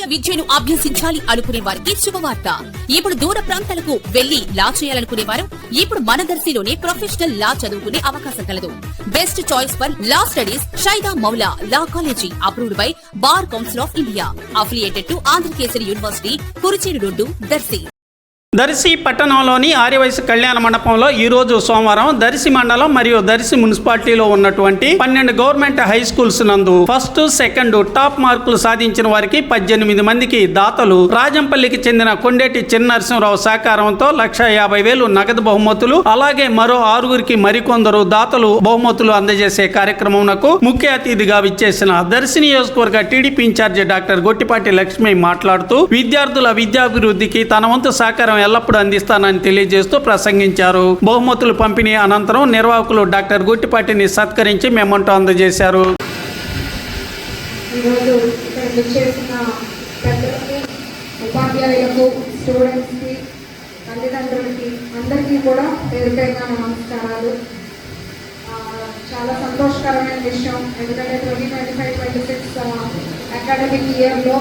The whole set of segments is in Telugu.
న్యాయ విద్యను అభ్యసించాలి అనుకునే వారికి శుభవార్త. ఇప్పుడు దూర ప్రాంతాలకు వెళ్లి లా చేయాలనుకునే వారు ఇప్పుడు మన దర్శిలోనే ప్రొఫెషనల్ లా చదువుకునే అవకాశం కలదు. Best choice for law studies Shaida Moula law college, approved by bar council of India, affiliated to Andhra Kesari university, Kurichedu road, Darsi. Darsi పట్టణంలోని ఆర్యవైశ్య కళ్యాణ మండపంలో ఈ రోజు సోమవారం దర్శి మండలం మరియు దర్శి మున్సిపాలిటీలో ఉన్నటువంటి 12 గవర్నమెంట్ హై స్కూల్స్ నందు ఫస్ట్, సెకండ్ టాప్ మార్కులు సాధించిన వారికి 18 మందికి దాతలు రాజంపల్లికి చెందిన కొండేటి చిన్న నరసింహరావు సహకారంతో 1,50,000 నగదు బహుమతులు, అలాగే మరో 6గురికి మరికొందరు దాతలు బహుమతులు అందజేసే కార్యక్రమంకు ముఖ్య అతిథిగా విచ్చేసిన దర్శి నియోజకవర్గ TDP incharge doctor Gottipati Lakshmi మాట్లాడుతూ విద్యార్థుల విద్యాభివృద్ధికి తన వంతు సహకారం ఎల్లప్పుడూ అందిస్తానని తెలియజేస్తూ ప్రసంగించారు. బహుమతులు పంపిణీ అనంతరం నిర్వాహకులు డాక్టర్ గుట్టిపాటిని సత్కరించి మెమంటో అందజేశారు. ఉపాధ్యాయులకు, స్టూడెంట్స్కి, తల్లిదండ్రులకి అందరికీ కూడా పేరుపైన నమస్కారాలు. చాలా సంతోషకరమైన విషయం. ఎందుకంటే 2025-26 అకాడమిక్ ఇయర్లో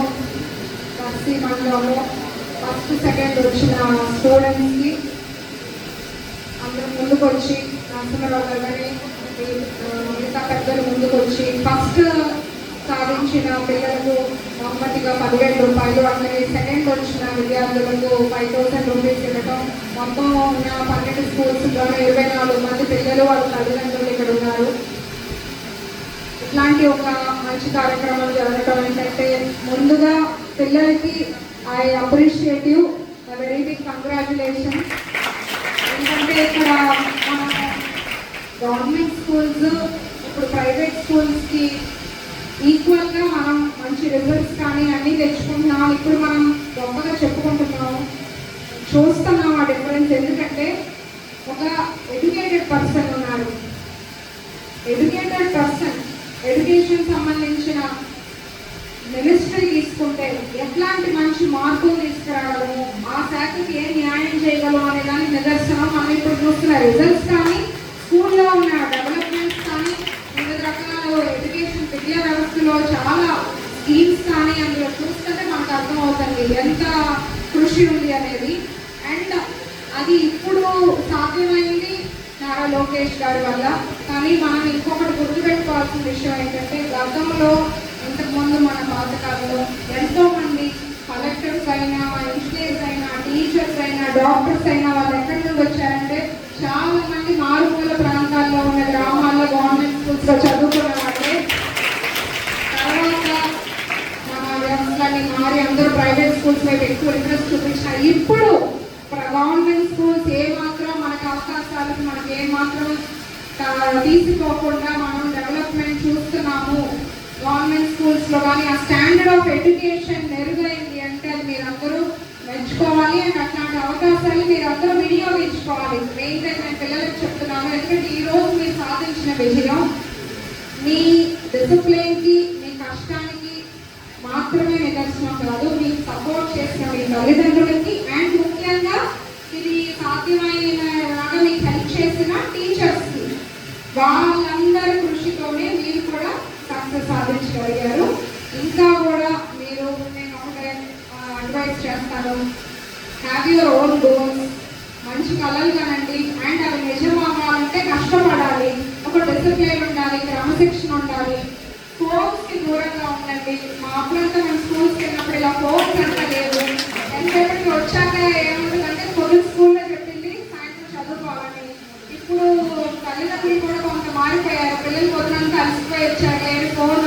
దర్శి మండలంలో ఫస్ట్, సెకండ్ వచ్చిన స్టూడెంట్స్కి అందరూ ముందుకు వచ్చి, నరసింహరావు గారు కానీ మిగతా పెద్దలు ముందుకు వచ్చి ఫస్ట్ సాధించిన పిల్లలకు బహుమతిగా 10,000 రూపాయలు, అట్లనే సెకండ్ వచ్చిన విద్యార్థులకు 5,000 రూపీస్ ఇవ్వటం. మొత్తం ఉన్న 12 స్కూల్స్లోనే 24 మంది పిల్లలు వాళ్ళ తల్లిదండ్రులు ఇక్కడ ఉన్నారు. ఇట్లాంటి ఒక మంచి కార్యక్రమం జరగటం ఏంటంటే, ముందుగా పిల్లలకి I appreciate you, a very big congratulations. ఎందుకంటే ఇక్కడ మన గవర్నమెంట్ స్కూల్స్ ఇప్పుడు ప్రైవేట్ స్కూల్స్కి ఈక్వల్గా మనం మంచి రిజల్ట్స్ కానీ అన్నీ తెచ్చుకుంటున్నాం. ఇప్పుడు మనం గొప్పగా చెప్పుకుంటున్నాం, చూస్తున్నాం ఆ డిఫరెన్స్. ఎందుకంటే ఒక ఎడ్యుకేటెడ్ పర్సన్ ఉన్నారు. ఎడ్యుకేటెడ్ పర్సన్ ఎడ్యుకేషన్ సంబంధించిన మినిస్ట్రీ తీసుకుంటే ఎట్లాంటి మంచి మార్పులు తీసుకురాగలము, ఆ శాఖకి ఏ న్యాయం చేయగలము అనే దానికి నిదర్శనం మనం ఇప్పుడు చూస్తున్న రిజల్ట్స్ కానీ, స్కూల్లో ఉన్న డెవలప్మెంట్స్ కానీ, వివిధ రకాల ఎడ్యుకేషన్ విద్యా వ్యవస్థలో చాలా స్కీమ్స్ కానీ అందులో చూస్తుంటే మనకు అర్థమవుతుంది ఎంత కృషి ఉంది అనేది. అండ్ అది ఇప్పుడు సాధ్యమైంది నారా లోకేష్ గారి వల్ల. కానీ మనం ఇంకొకటి గుర్తుపెట్టుకోవాల్సిన విషయం ఏంటంటే, గతంలో ఇంతకుముందు మన పాతకాలంలో ఎంతోమంది కలెక్టర్స్ అయినా, ఇంజనీర్స్ అయినా, టీచర్స్ అయినా, డాక్టర్స్ అయినా వాళ్ళు ఎక్కడి నుండి వచ్చారంటే చాలా మంది మారుమూల ప్రాంతాల్లో ఉన్న గ్రామాల్లో గవర్నమెంట్ స్కూల్స్లో చదువుకున్న వాళ్ళే. తర్వాత మన వ్యవస్థలన్నీ మారి అందరూ ప్రైవేట్ స్కూల్స్ వైపు ఎక్కువ ఇంట్రెస్ట్ చూపించిన ఇప్పుడు గవర్నమెంట్ స్కూల్స్ ఏమాత్రం మనకు అవకాశాలకు మనకి ఏమాత్రం తీసుకోకుండా మనం డెవలప్మెంట్ చూస్తున్నాము. గవర్నమెంట్ స్కూల్స్లో కానీ ఆ స్టాండర్డ్ ఆఫ్ ఎడ్యుకేషన్ మెరుగైంది అంటే అది మీరందరూ మెచ్చుకోవాలి. అండ్ అట్లాంటి అవకాశాలు మీరందరూ వినియోగించుకోవాలి. మెయిన్గా నేను పిల్లలకు చెప్తున్నాను, ఎందుకంటే ఈరోజు మీరు సాధించిన విజయం మీ డిసిప్లిన్కి, మీ కష్టానికి మాత్రమే నిదర్శనం కాదు, మీకు సపోర్ట్ చేసిన మీ తల్లిదండ్రులకి, అండ్ ముఖ్యంగా ఇది సాధ్యమైనలాగా మీకు హెల్ప్ చేసిన టీచర్స్కి, వాళ్ళందరి కృషితోనే మీరు కూడా సక్సెస్ సాధించగలిగారు. ఇంకా కూడా మీరు, నేను ఒకటే అడ్వైస్ చేస్తాను, హ్యావ్ యువర్ ఓన్ గోల్స్, మంచి కళలు కనండి. అండ్ అవి నిజం అవ్వాలంటే కష్టపడాలి, ఒక డిసిప్లిన్ ఉండాలి, క్రమశిక్షణ ఉండాలి, ఫోన్స్కి దూరంగా ఉండండి. మా అప్పుడంతా మేము స్కూల్స్కి వెళ్ళినప్పుడు ఇలా ఫోన్స్ అంతా లేదు. ఎంతసేపటికి వచ్చాక ఏముంటుందంటే కొన్ని స్కూల్లో చెప్పింది సాయంత్రం చదువుకోవాలని. ఇప్పుడు తల్లిదండ్రులు కూడా కొంత మారిపోయారు. పిల్లలు పొద్దునంతా అలసిపోయి వచ్చారు, ఫోన్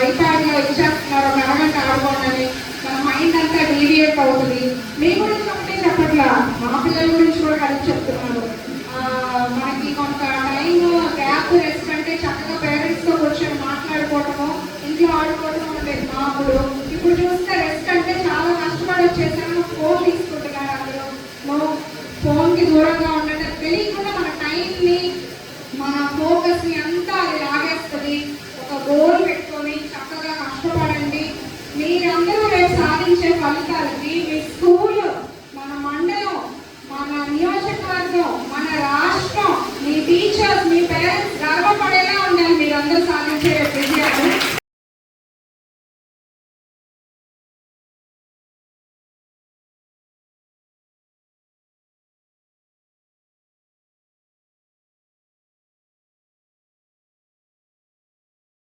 ఐప్యాడ్లో ఇచ్చేస్తున్నారు, ఒక అరగంట ఆడుకోండి, మన మైండ్ అంతా డీవియేట్ అవుతుంది. మీ గురించి ఒకటే చెప్పట్లా, మా పిల్లల గురించి కూడా కలిసి చెప్తున్నాను. మనకి కొంత టైం గ్యాప్ రెస్ట్ అంటే చక్కగా పేరెంట్స్తో కూర్చొని మాట్లాడుకోవటము, ఇంట్లో ఆడుకోవటం ఉండేది మా అప్పుడు. ఇప్పుడు చూస్తే రెస్ట్ అంటే చాలా కష్టపడి వచ్చేసాను, ఫోన్ తీసుకుంటున్నారు అందరూ. ఫోన్కి దూరంగా ఉండండి, తెలియకుండా మన టైంని, మన ఫోకస్ని అంతా అది లాగేస్తుంది. ఒక గోల్ పెట్టుకొని చక్కగా కష్టపడండి. మీరందరూ రేపు సాధించే ఫలితాలకి మీ స్కూల్, మన మండలం, మన నియోజకవర్గం, మన రాష్ట్రం, మీ టీచర్స్, మీ పేరెంట్స్ గర్వపడేలా ఉండాలి మీరందరూ సాధించే విజయాలు.